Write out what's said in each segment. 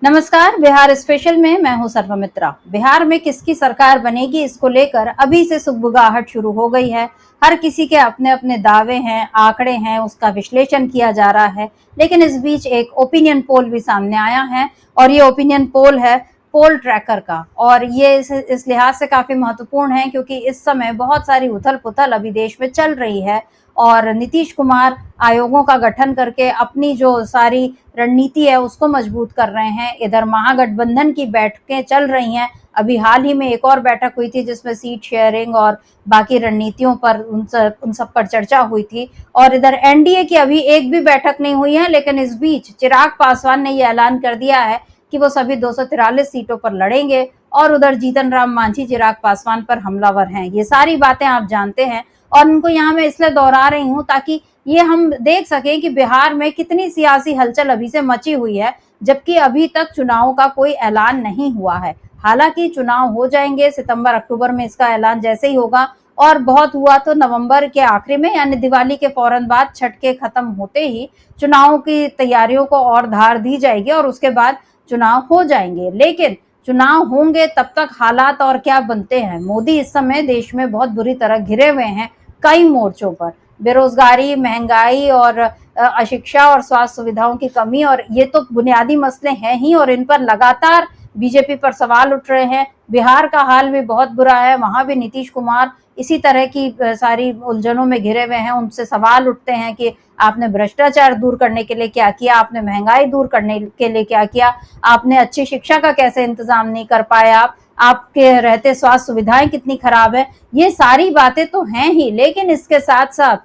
नमस्कार। बिहार स्पेशल में मैं हूं सर्वमित्रा। बिहार में किसकी सरकार बनेगी, इसको लेकर अभी से सुगबुगाहट शुरू हो गई है। हर किसी के अपने अपने दावे हैं, आंकड़े हैं, उसका विश्लेषण किया जा रहा है। लेकिन इस बीच एक ओपिनियन पोल भी सामने आया है और ये ओपिनियन पोल है पोल ट्रैकर का। और ये इस लिहाज से काफी महत्वपूर्ण है क्योंकि इस समय बहुत सारी उथल पुथल अभी देश में चल रही है और नीतीश कुमार आयोगों का गठन करके अपनी जो सारी रणनीति है उसको मजबूत कर रहे हैं। इधर महागठबंधन की बैठकें चल रही हैं। अभी हाल ही में एक और बैठक हुई थी जिसमें सीट शेयरिंग और बाकी रणनीतियों पर उन सब पर चर्चा हुई थी। और इधर एनडीए की अभी एक भी बैठक नहीं हुई है, लेकिन इस बीच चिराग पासवान ने ये ऐलान कर दिया है कि वो सभी 243 सीटों पर लड़ेंगे और उधर जीतन राम मांझी चिराग पासवान पर हमलावर हैं। ये सारी बातें आप जानते हैं और उनको यहाँ मैं इसलिए दोहरा रही हूँ ताकि ये हम देख सकें कि बिहार में कितनी सियासी हलचल अभी से मची हुई है, जबकि अभी तक चुनाव का कोई ऐलान नहीं हुआ है। हालांकि चुनाव हो जाएंगे सितंबर अक्टूबर में, इसका ऐलान जैसे ही होगा और बहुत हुआ तो नवंबर के आखिरी में यानी दिवाली के फौरन बाद छठ के खत्म होते ही चुनाव की तैयारियों को और धार दी जाएगी और उसके बाद चुनाव हो जाएंगे। लेकिन चुनाव होंगे तब तक हालात और क्या बनते हैं। मोदी इस समय देश में बहुत बुरी तरह घिरे हुए हैं कई मोर्चों पर। बेरोजगारी, महंगाई और अशिक्षा और स्वास्थ्य सुविधाओं की कमी, और ये तो बुनियादी मसले हैं ही और इन पर लगातार बीजेपी पर सवाल उठ रहे हैं। बिहार का हाल भी बहुत बुरा है, वहां भी नीतीश कुमार इसी तरह की सारी उलझनों में घिरे हुए हैं। उनसे सवाल उठते हैं कि आपने भ्रष्टाचार दूर करने के लिए क्या किया, आपने महंगाई दूर करने के लिए क्या किया, आपने अच्छी शिक्षा का कैसे इंतजाम नहीं कर पाए, आपके रहते स्वास्थ्य सुविधाएं कितनी खराब है। ये सारी बातें तो हैं ही, लेकिन इसके साथ साथ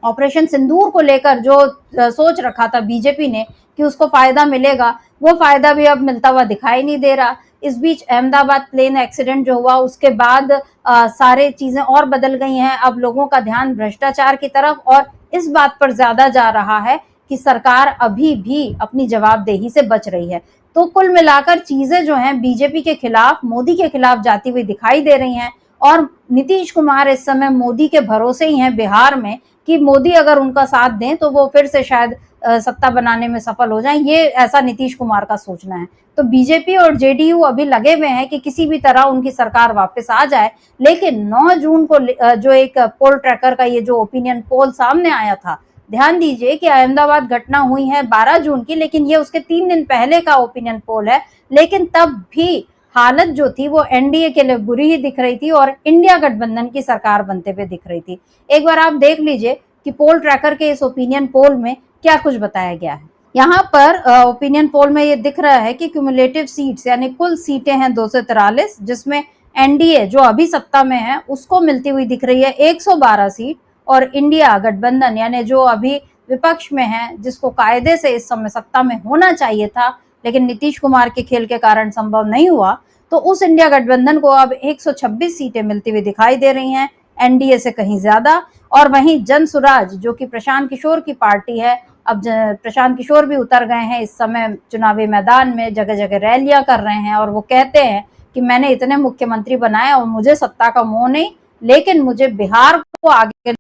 ऑपरेशन सिंदूर को लेकर जो सोच रखा था बीजेपी ने कि उसको फायदा मिलेगा, वो फायदा भी अब मिलता हुआ दिखाई नहीं दे रहा। इस बीच अहमदाबाद प्लेन एक्सीडेंट जो हुआ उसके बाद सारे चीजें और बदल गई हैं। अब लोगों का ध्यान भ्रष्टाचार की तरफ और इस बात पर ज्यादा जा रहा है कि सरकार अभी भी अपनी जवाबदेही से बच रही है। तो कुल मिलाकर चीजें जो हैं बीजेपी के खिलाफ, मोदी के खिलाफ जाती हुई दिखाई दे रही हैं। और नीतीश कुमार इस समय मोदी के भरोसे ही हैं बिहार में कि मोदी अगर उनका साथ दें तो वो फिर से शायद सत्ता बनाने में सफल हो जाएं। ये ऐसा नीतीश कुमार का सोचना है। तो बीजेपी और जेडीयू अभी लगे हुए हैं कि किसी भी तरह उनकी सरकार वापस आ जाए। लेकिन 9 जून को जो एक पोल ट्रैकर का ये जो ओपिनियन पोल सामने आया था, ध्यान दीजिए कि अहमदाबाद घटना हुई है 12 जून की, लेकिन ये उसके 3 दिन पहले का ओपिनियन पोल है। लेकिन तब भी हालत जो थी वो एनडीए के लिए बुरी ही दिख रही थी और इंडिया गठबंधन की सरकार बनते हुए दिख रही थी। एक बार आप देख लीजिए कि पोल ट्रैकर के इस ओपिनियन पोल में क्या कुछ बताया गया है। यहाँ पर ओपिनियन पोल में ये दिख रहा है कि क्यूमुलेटिव सीट्स यानी कुल सीटें हैं 243, जिसमें एनडीए जो अभी सत्ता में है उसको मिलती हुई दिख रही है 112 सीट, और इंडिया गठबंधन यानी जो अभी विपक्ष में है, जिसको कायदे से इस समय सत्ता में होना चाहिए था लेकिन नीतीश कुमार के खेल के कारण संभव नहीं हुआ, तो उस इंडिया गठबंधन को अब 126 सीटें मिलती हुई दिखाई दे रही हैं, एनडीए से कहीं ज्यादा। और वहीं जन सुराज जो कि प्रशांत किशोर की पार्टी है, अब प्रशांत किशोर भी उतर गए हैं इस समय चुनावी मैदान में, जगह जगह रैलियां कर रहे हैं और वो कहते हैं कि मैंने इतने मुख्यमंत्री बनाए और मुझे सत्ता का मोह नहीं, लेकिन मुझे बिहार को आगे ले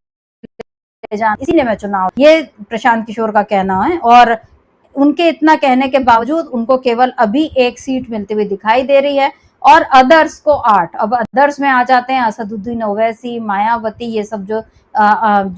जाना, इसीलिए मैं चुनाव, ये प्रशांत किशोर का कहना है। और उनके इतना कहने के बावजूद उनको केवल अभी 1 सीट मिलती हुई दिखाई दे रही है और अदर्स को 8। अब अदर्स में आ जाते हैं असदुद्दीन ओवैसी, मायावती, ये सब जो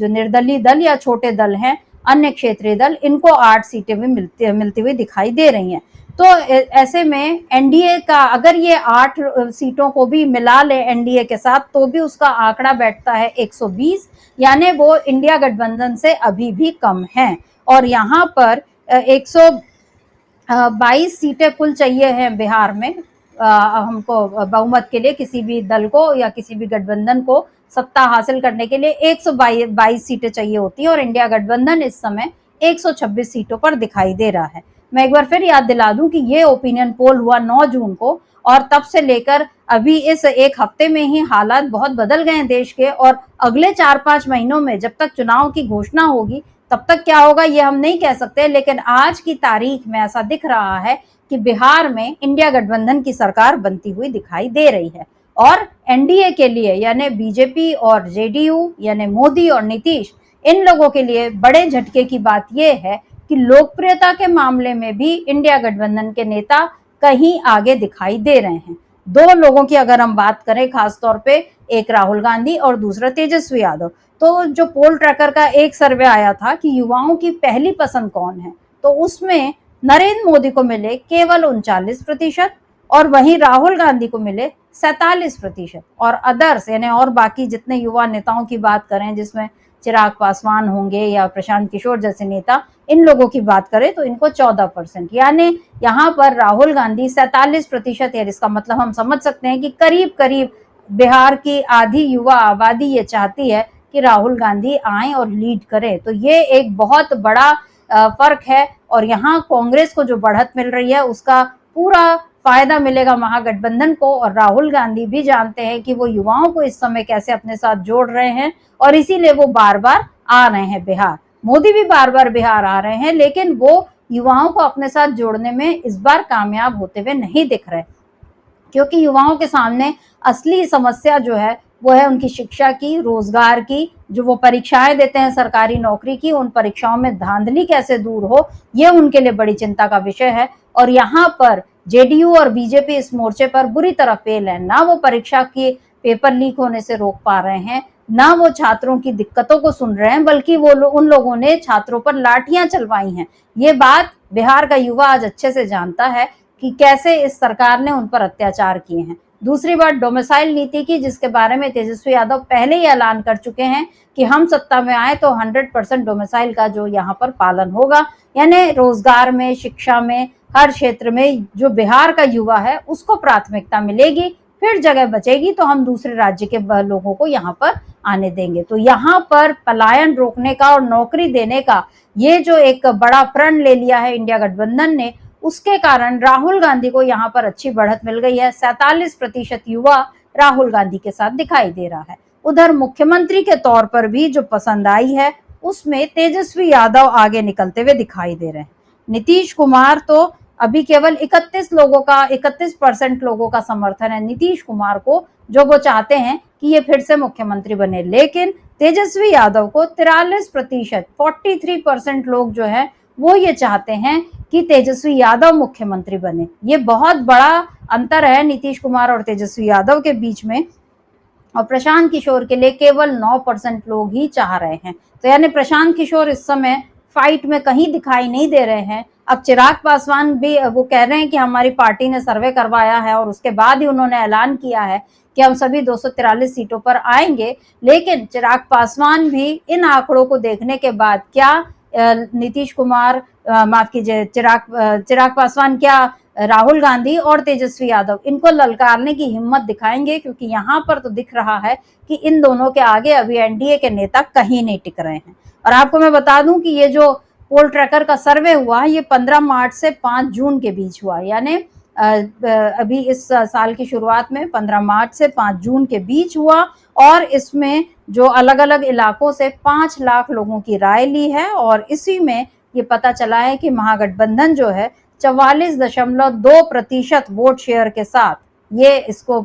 निर्दलीय दल या छोटे दल हैं, अन्य क्षेत्रीय दल, इनको 8 सीटें भी मिलती हुई दिखाई दे रही हैं। तो ऐसे में एनडीए का अगर ये 8 सीटों को भी मिला ले एनडीए के साथ तो भी उसका आंकड़ा बैठता है 120, यानी वो इंडिया गठबंधन से अभी भी कम है। और यहाँ पर 122 सीटें कुल चाहिए हैं बिहार में हमको बहुमत के लिए, किसी भी दल को या किसी भी गठबंधन को सत्ता हासिल करने के लिए 122 सीटें चाहिए होती हैं और इंडिया गठबंधन इस समय 126 सीटों पर दिखाई दे रहा है। मैं एक बार फिर याद दिला दूं कि ये ओपिनियन पोल हुआ 9 जून को और तब से लेकर अभी इस एक हफ्ते में ही हालात बहुत बदल गए हैं देश के। और अगले 4-5 महीनों में जब तक चुनाव की घोषणा होगी तब तक क्या होगा ये हम नहीं कह सकते, लेकिन आज की तारीख में ऐसा दिख रहा है कि बिहार में इंडिया गठबंधन की सरकार बनती हुई दिखाई दे रही है। और एनडीए के लिए यानी बीजेपी और जेडीयू यानी मोदी और नीतीश, इन लोगों के लिए बड़े झटके की बात यह है कि लोकप्रियता के मामले में भी इंडिया गठबंधन के नेता कहीं आगे दिखाई दे रहे हैं। दो लोगों की अगर हम बात करें खासतौर पे, एक राहुल गांधी और दूसरा तेजस्वी यादव, तो जो पोल ट्रैकर का एक सर्वे आया था कि युवाओं की पहली पसंद कौन है, तो उसमें नरेंद्र मोदी को मिले केवल 39% और वहीं राहुल गांधी को मिले 47%। और अदर्स यानी और बाकी जितने युवा नेताओं की बात करें, जिसमें चिराग पासवान होंगे या प्रशांत किशोर जैसे नेता, इन लोगों की बात करें तो इनको 14%, यानी यहाँ पर राहुल गांधी 47%। यानी इसका मतलब हम समझ सकते हैं कि करीब करीब बिहार की आधी युवा आबादी ये चाहती है कि राहुल गांधी आए और लीड करें। तो ये एक बहुत बड़ा फर्क है और यहाँ कांग्रेस को जो बढ़त मिल रही है उसका पूरा फायदा मिलेगा महागठबंधन को। और राहुल गांधी भी जानते हैं कि वो युवाओं को इस समय कैसे अपने साथ जोड़ रहे हैं और इसीलिए वो बार बार आ रहे हैं बिहार। मोदी भी बार बार बिहार आ रहे हैं, लेकिन वो युवाओं को अपने साथ जोड़ने में इस बार कामयाब होते हुए नहीं दिख रहे, क्योंकि युवाओं के सामने असली समस्या जो है वो है उनकी शिक्षा की, रोजगार की। जो वो परीक्षाएं देते हैं सरकारी नौकरी की, उन परीक्षाओं में धांधली कैसे दूर हो, ये उनके लिए बड़ी चिंता का विषय है। और यहाँ पर जेडीयू और बीजेपी इस मोर्चे पर बुरी तरह फेल है। ना वो परीक्षा के पेपर लीक होने से रोक पा रहे हैं, ना वो छात्रों की दिक्कतों को सुन रहे हैं, बल्कि उन लोगों ने छात्रों पर लाठियां चलवाई हैं। ये बात बिहार का युवा आज अच्छे से जानता है कि कैसे इस सरकार ने उन पर अत्याचार किए हैं। दूसरी बात डोमिसाइल नीति की, जिसके बारे में तेजस्वी यादव पहले ही ऐलान कर चुके हैं कि हम सत्ता में आए तो 100% डोमिसाइल का जो यहाँ पर पालन होगा, यानी रोजगार में, शिक्षा में, हर क्षेत्र में जो बिहार का युवा है उसको प्राथमिकता मिलेगी। फिर जगह बचेगी तो हम दूसरे राज्य के लोगों को यहाँ पर आने देंगे। तो यहाँ पर पलायन रोकने का और नौकरी देने का ये जो एक बड़ा प्रण ले लिया है इंडिया गठबंधन ने, उसके कारण राहुल गांधी को यहाँ पर अच्छी बढ़त मिल गई है। 47% युवा राहुल गांधी के साथ दिखाई दे रहा है। उधर मुख्यमंत्री के तौर पर भी जो पसंद आई है उसमें तेजस्वी यादव आगे निकलते हुए दिखाई दे रहे हैं। नीतीश कुमार तो अभी केवल 31% लोगों का समर्थन है नीतीश कुमार को, जो वो चाहते हैं कि ये फिर से मुख्यमंत्री बने। लेकिन तेजस्वी यादव को 43%, 43% लोग जो है वो ये चाहते हैं कि तेजस्वी यादव मुख्यमंत्री बने। ये बहुत बड़ा अंतर है नीतीश कुमार और तेजस्वी यादव के बीच में। और प्रशांत किशोर के लिए केवल 9% लोग ही चाह रहे हैं। तो यानी प्रशांत किशोर इस समय फाइट में कहीं दिखाई नहीं दे रहे हैं। अब चिराग पासवान भी वो कह रहे हैं कि हमारी पार्टी ने सर्वे करवाया है और उसके बाद ही उन्होंने ऐलान किया है कि हम सभी 243 सीटों पर आएंगे। लेकिन चिराग पासवान भी इन आंकड़ों को देखने के बाद क्या नीतीश कुमार, माफ कीजिए, चिराग पासवान क्या राहुल गांधी और तेजस्वी यादव इनको ललकारने की हिम्मत दिखाएंगे? क्योंकि यहाँ पर तो दिख रहा है कि इन दोनों के आगे अभी एनडीए के नेता कहीं नहीं टिक रहे हैं। और आपको मैं बता दूं कि ये जो पोल ट्रैकर का सर्वे हुआ ये 15 मार्च से 5 जून के बीच हुआ, यानी अभी इस साल की शुरुआत में 15 मार्च से 5 जून के बीच हुआ। और इसमें जो अलग अलग इलाकों से 5 लाख लोगों की राय ली है और इसी में ये पता चला है कि महागठबंधन जो है 44.2% वोट शेयर के साथ ये इसको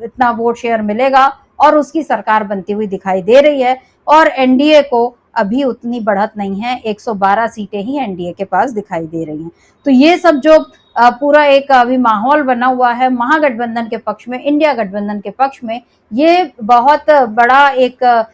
इतना वोट शेयर मिलेगा और उसकी सरकार बनती हुई दिखाई दे रही है। और एनडीए को अभी उतनी बढ़त नहीं है, 112 सीटें ही एनडीए के पास दिखाई दे रही हैं। तो ये सब जो पूरा एक अभी माहौल बना हुआ है महागठबंधन के पक्ष में, इंडिया गठबंधन के पक्ष में, ये बहुत बड़ा एक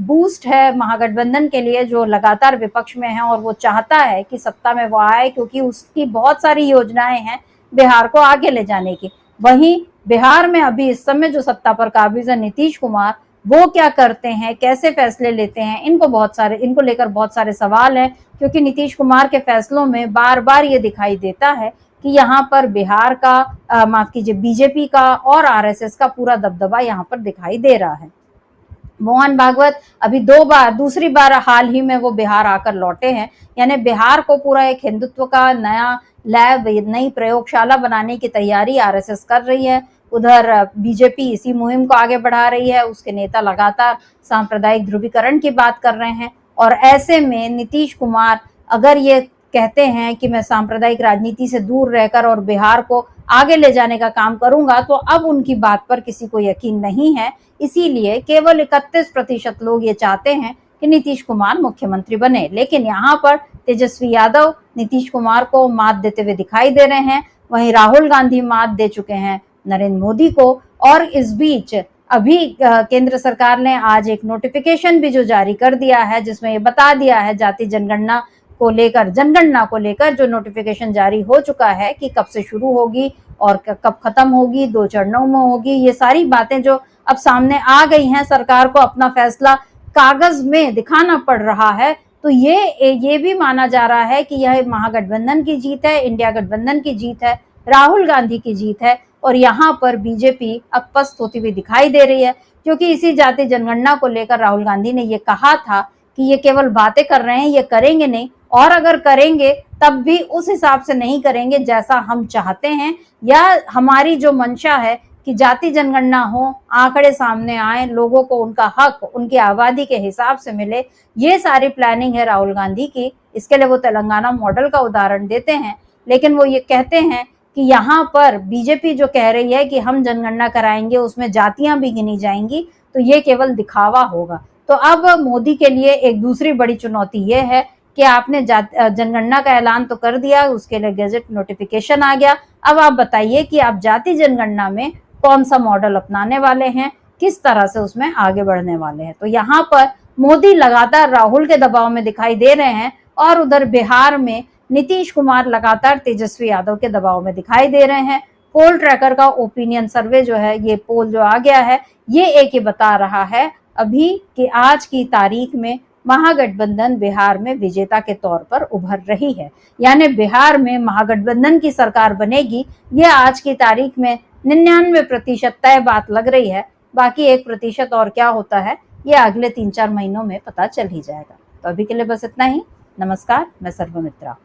बूस्ट है महागठबंधन के लिए, जो लगातार विपक्ष में है और वो चाहता है कि सत्ता में वो आए, क्योंकि उसकी बहुत सारी योजनाएं हैं बिहार को आगे ले जाने की। वहीं बिहार में अभी इस समय जो सत्ता पर काबिज है नीतीश कुमार, वो क्या करते हैं, कैसे फैसले लेते हैं, इनको लेकर बहुत सारे सवाल हैं। क्योंकि नीतीश कुमार के फैसलों में बार बार ये दिखाई देता है कि यहाँ पर बिहार का माफ कीजिए बीजेपी का और आरएसएस का पूरा दबदबा यहाँ पर दिखाई दे रहा है। मोहन भागवत अभी दूसरी बार हाल ही में वो बिहार आकर लौटे हैं, यानी बिहार को पूरा एक हिंदुत्व का नया लैब, नई प्रयोगशाला बनाने की तैयारी आरएसएस कर रही है। उधर बीजेपी इसी मुहिम को आगे बढ़ा रही है, उसके नेता लगातार सांप्रदायिक ध्रुवीकरण की बात कर रहे हैं। और ऐसे में नीतीश कुमार अगर ये कहते हैं कि मैं सांप्रदायिक राजनीति से दूर रहकर और बिहार को आगे ले जाने का काम करूंगा, तो अब उनकी बात पर किसी को यकीन नहीं है। इसीलिए केवल 31% लोग ये चाहते हैं कि नीतीश कुमार मुख्यमंत्री बने। लेकिन यहाँ पर तेजस्वी यादव नीतीश कुमार को मात देते हुए दिखाई दे रहे हैं, वहीं राहुल गांधी मात दे चुके हैं नरेंद्र मोदी को। और इस बीच अभी केंद्र सरकार ने आज एक नोटिफिकेशन भी जो जारी कर दिया है, जिसमें ये बता दिया है जाति जनगणना को लेकर जो नोटिफिकेशन जारी हो चुका है कि कब से शुरू होगी और कब खत्म होगी, 2 चरणों में होगी। ये सारी बातें जो अब सामने आ गई हैं, सरकार को अपना फैसला कागज में दिखाना पड़ रहा है। तो ये भी माना जा रहा है कि यह महागठबंधन की जीत है, इंडिया गठबंधन की जीत है, राहुल गांधी की जीत है। और यहाँ पर बीजेपी अब पस्त होती हुई दिखाई दे रही है, क्योंकि इसी जाति जनगणना को लेकर राहुल गांधी ने ये कहा था कि ये केवल बातें कर रहे हैं, ये करेंगे नहीं, और अगर करेंगे तब भी उस हिसाब से नहीं करेंगे जैसा हम चाहते हैं, या हमारी जो मंशा है कि जाति जनगणना हो, आंकड़े सामने आए, लोगों को उनका हक उनकी आबादी के हिसाब से मिले। ये सारी प्लानिंग है राहुल गांधी की। इसके लिए वो तेलंगाना मॉडल का उदाहरण देते हैं, लेकिन वो ये कहते हैं कि यहाँ पर बीजेपी जो कह रही है कि हम जनगणना कराएंगे, उसमें जातियां भी गिनी जाएंगी, तो ये केवल दिखावा होगा। तो अब मोदी के लिए एक दूसरी बड़ी चुनौती ये है कि आपने जनगणना का ऐलान तो कर दिया, उसके लिए गैजेट नोटिफिकेशन आ गया। अब आप बताइए कि आप जाति जनगणना में कौन सा मॉडल अपनाने वाले हैं, किस तरह से उसमें आगे बढ़ने वाले हैं। तो यहाँ पर मोदी लगातार राहुल के दबाव में दिखाई दे रहे हैं, और उधर बिहार में नीतीश कुमार लगातार तेजस्वी यादव के दबाव में दिखाई दे रहे हैं। पोल ट्रैकर का ओपिनियन सर्वे जो है, ये पोल जो आ गया है, ये एक ही बता रहा है अभी कि आज की तारीख में महागठबंधन बिहार में विजेता के तौर पर उभर रही है। यानी बिहार में महागठबंधन की सरकार बनेगी, ये आज की तारीख में 99% तय बात लग रही है। बाकी 1% और क्या होता है, ये अगले 3-4 महीनों में पता चल ही जाएगा। तो अभी के लिए बस इतना ही। नमस्कार, मैं सर्वमित्रा।